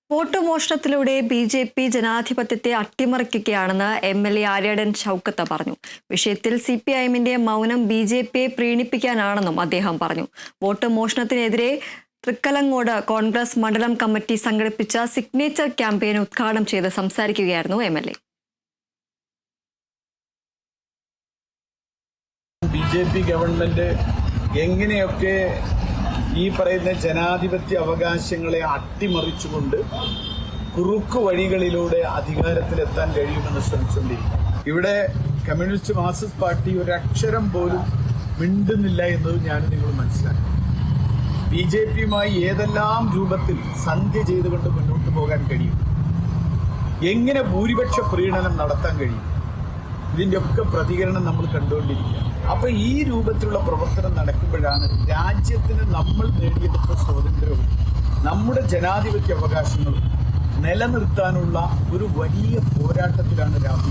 Vote മോഷണത്തിലൂടെ BJP. ജനാധിപത്യത്തെ അട്ടിമറിക്കുകയാണെന്ന് MLA. Aryadan Shoukath പറഞ്ഞു. വിഷയത്തിൽ സി.പി.ഐ.എമ്മിന്റെ മൗനം ബി.ജെ.പിയെ പ്രീണിപ്പിക്കാനാണെന്നും അദ്ദേഹം പറഞ്ഞു. വോട്ട് മോഷണത്തിനെതിരെ തൃക്കലങ്ങോട് കോൺഗ്രസ് മണ്ഡലം കമ്മിറ്റി സംഘടിപ്പിച്ച സിഗ്നേച്ചർ ക്യാമ്പയിൻ ഉദ്ഘാടനം ചെയ്ത് സംസാരിക്കുകയായിരുന്നു എം.എൽ.എ. ബി.ജെ.പി. ഗവൺമെന്റ് എങ്ങനെയൊക്കെ ഈ പറയുന്ന ജനാധിപത്യ അവകാശങ്ങളെ അട്ടിമറിച്ചുകൊണ്ട് കുറുക്കു വഴികളിലൂടെ അധികാരത്തിലെത്താൻ കഴിയുമെന്ന് ശ്രമിച്ചുകൊണ്ടിരിക്കും. ഇവിടെ കമ്മ്യൂണിസ്റ്റ് മാർക്സിസ്റ്റ് പാർട്ടി ഒരക്ഷരം പോലും മിണ്ടുന്നില്ല എന്നത് ഞാൻ നിങ്ങൾ മനസ്സിലാക്കി. ബി.ജെ.പിയുമായി ഏതെല്ലാം രൂപത്തിൽ സന്ധ്യ ചെയ്തുകൊണ്ട് മുന്നോട്ട് പോകാൻ കഴിയും, എങ്ങനെ ഭൂരിപക്ഷ പ്രീണനം നടത്താൻ കഴിയും, ഇതിന്റെ ഒക്കെ പ്രതികരണം നമ്മൾ കണ്ടുകൊണ്ടിരിക്കുക. അപ്പൊ ഈ രൂപത്തിലുള്ള പ്രവർത്തനം നടക്കുമ്പോഴാണ് രാജ്യത്തിന് നമ്മൾ നേടിയെടുത്ത സ്വാതന്ത്ര്യവും നമ്മുടെ ജനാധിപത്യ അവകാശങ്ങളും നിലനിർത്താനുള്ള ഒരു വലിയ പോരാട്ടത്തിലാണ് രാഹുൽ